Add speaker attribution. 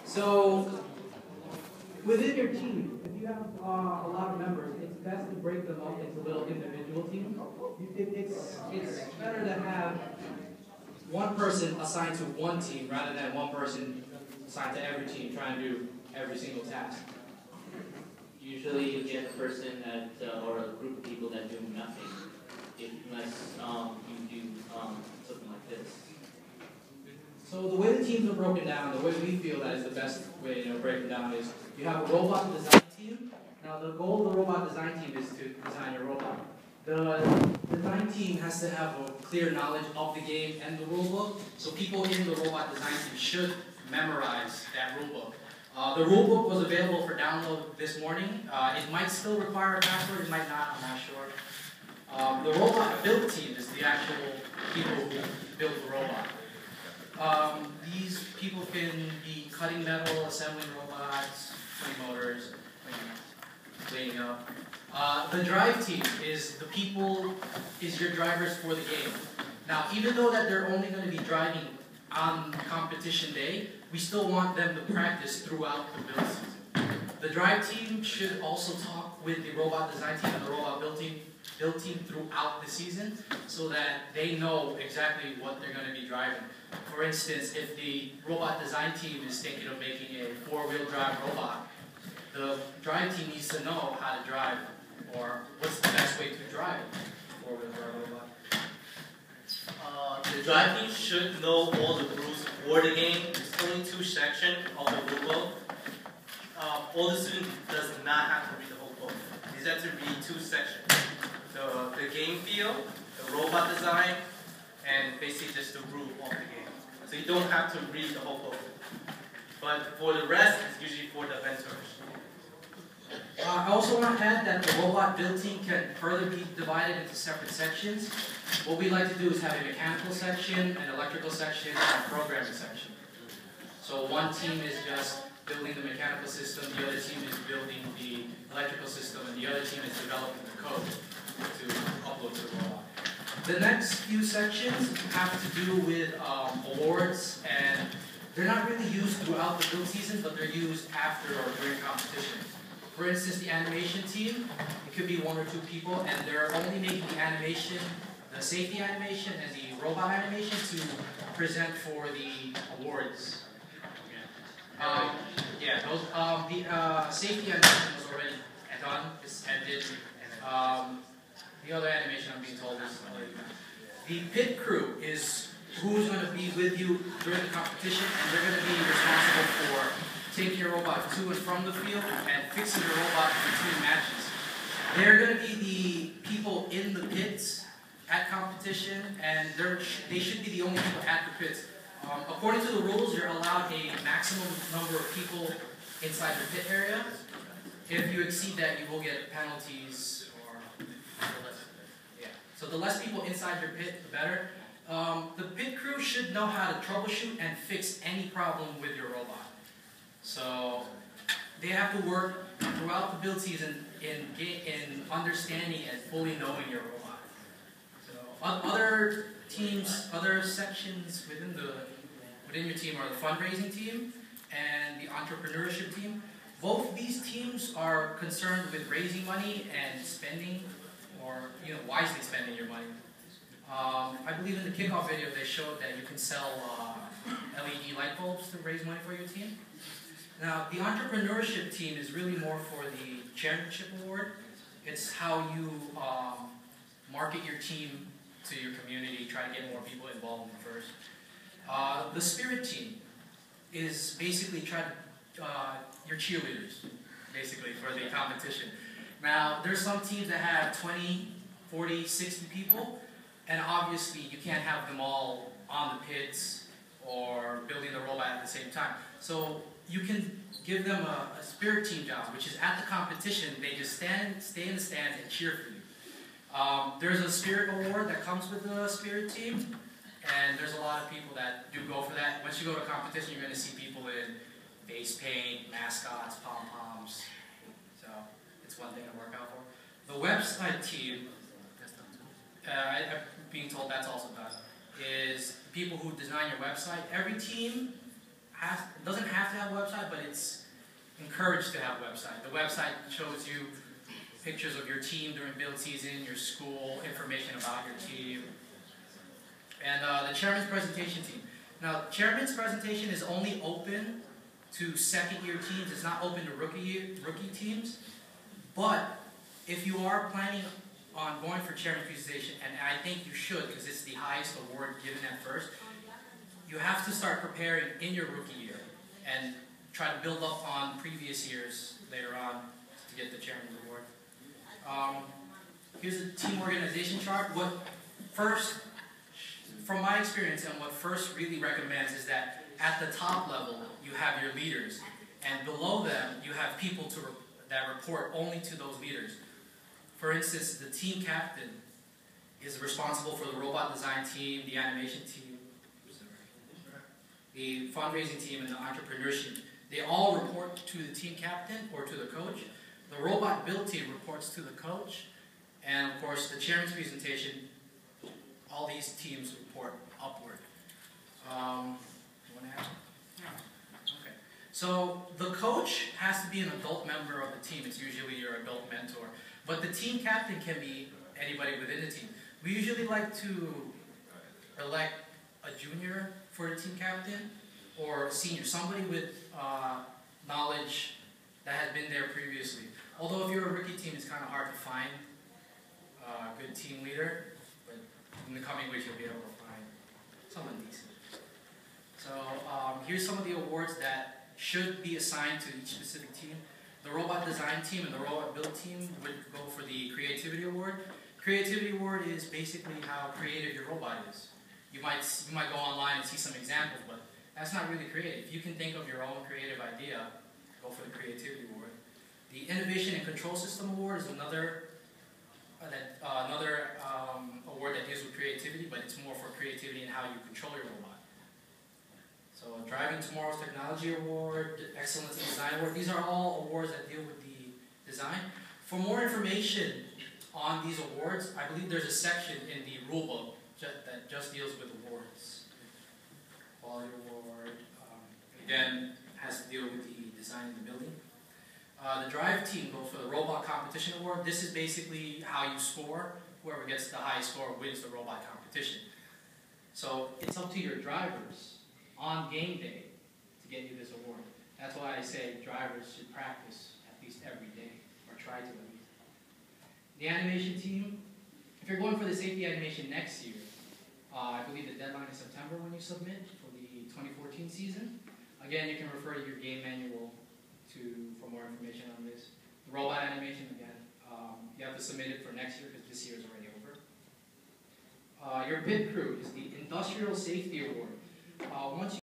Speaker 1: So, within your team, if you have a lot of members, it's best to break them up into little individual teams. It's better to have one person assigned to one team rather than one person assigned to every team trying to do every single task.
Speaker 2: Usually you get a person that, or a group of people that do nothing, unless you do something like this.
Speaker 1: So the way the teams are broken down, the way we feel that is the best way to break them down is you have a robot design team. Now the goal of the robot design team is to design your robot. The design team has to have a clear knowledge of the game and the rulebook, so people in the robot design team should memorize that rulebook. The rulebook was available for download this morning. It might still require a password, it might not, I'm not sure. The robot build team is the actual people who build the robot. These people can be cutting metal, assembling robots, putting motors, cleaning up. The drive team is the people, is your drivers for the game. Now, even though that they're only going to be driving on competition day, we still want them to practice throughout the build season. The drive team should also talk with the robot design team and the robot build team throughout the season so that they know exactly what they're going to be driving. For instance, if the robot design team is thinking of making a four-wheel drive robot, the drive team needs to know how to drive, or what's the best way to drive a four-wheel drive robot.
Speaker 3: The drive team should know all the rules for the game. There's only two sections of the rulebook. All the student does not have to read the whole book. They have to read two sections. The game field, the robot design, and basically just the rule of the game. So you don't have to read the whole book. But for the rest, it's usually for the mentors.
Speaker 1: I also want to add that the robot build team can further be divided into separate sections. What we like to do is have a mechanical section, an electrical section, and a programming section. So one team is just building the mechanical system, the other team is building the electrical system, and the other team is developing the code to upload to the robot. The next few sections have to do with awards, and they're not really used throughout the build season, but they're used after or during competition. For instance, the animation team, it could be one or two people, and they're only making the animation, the safety animation and the robot animation to present for the awards. The safety animation was already done, it's ended. The other animation I'm being told is the pit crew is who's going to be with you during the competition, and they're going to be responsible for taking your robot to and from the field and fixing your robot between matches. They're going to be the people in the pits at competition, and they should be the only people at the pits. According to the rules, you're allowed a maximum number of people inside the pit area. If you exceed that, you will get penalties. So the less people inside your pit, the better. The pit crew should know how to troubleshoot and fix any problem with your robot. So they have to work throughout the build season in understanding and fully knowing your robot. So other teams, other sections within your team are the fundraising team and the entrepreneurship team. Both these teams are concerned with raising money and spending, or wisely spending your money. I believe in the kickoff video they showed that you can sell LED light bulbs to raise money for your team. Now, the entrepreneurship team is really more for the championship award. It's how you market your team to your community, try to get more people involved in first. The spirit team is basically your cheerleaders, basically, for the competition. Now, there's some teams that have 20, 40, 60 people, and obviously you can't have them all on the pits or building the robot at the same time. So you can give them a spirit team job, which is at the competition, they just stay in the stands and cheer for you. There's a spirit award that comes with the spirit team, and there's a lot of people that do go for that. Once you go to a competition, you're going to see people in face paint, mascots, pom-poms. So it's one thing to work out for. The website team, I'm being told that's also done, is people who design your website. Every team doesn't have to have a website, but it's encouraged to have a website. The website shows you pictures of your team during build season, your school, information about your team, and the chairman's presentation team. Now, chairman's presentation is only open to second-year teams. It's not open to rookie teams. But if you are planning on going for chairman's presentation, and I think you should because it's the highest award given at first, you have to start preparing in your rookie year and try to build up on previous years later on to get the chairman's award. Here's a team organization chart. From my experience, and what FIRST really recommends is that at the top level, you have your leaders, and below them, you have people that report only to those leaders. For instance, the team captain is responsible for the robot design team, the animation team, the fundraising team, and the entrepreneurship. They all report to the team captain or to the coach. The robot build team reports to the coach, and of course, the chairman's presentation, all these teams report upward. You want to ask? No. Okay. So the coach has to be an adult member of the team. It's usually your adult mentor. But the team captain can be anybody within the team. We usually like to elect a junior for the team captain or a senior, somebody with knowledge that has been there previously. Although if you're a rookie team, it's kind of hard to find a good team leader. In the coming weeks, you'll be able to find someone decent. So here's some of the awards that should be assigned to each specific team. The robot design team and the robot build team would go for the creativity award. Creativity award is basically how creative your robot is. You might go online and see some examples, but that's not really creative. If you can think of your own creative idea, go for the creativity award. The innovation and control system award is another award that deals with creativity, but it's more for creativity and how you control your robot. So Driving Tomorrow's Technology Award, Excellence in Design Award, these are all awards that deal with the design. For more information on these awards, I believe there's a section in the rule book that just deals with awards. Quality Award, again, has to deal with the design of the building. The drive team goes for the Robot Competition Award. This is basically how you score. Whoever gets the highest score wins the robot competition. So it's up to your drivers on game day to get you this award. That's why I say drivers should practice at least every day, or try to at least. The animation team, if you're going for the safety animation next year, I believe the deadline is September when you submit for the 2014 season. Again, you can refer to your game manual for more information on this. The robot animation, again, you have to submit it for next year because this year is already over. Your pit crew is the Industrial Safety Award. Once you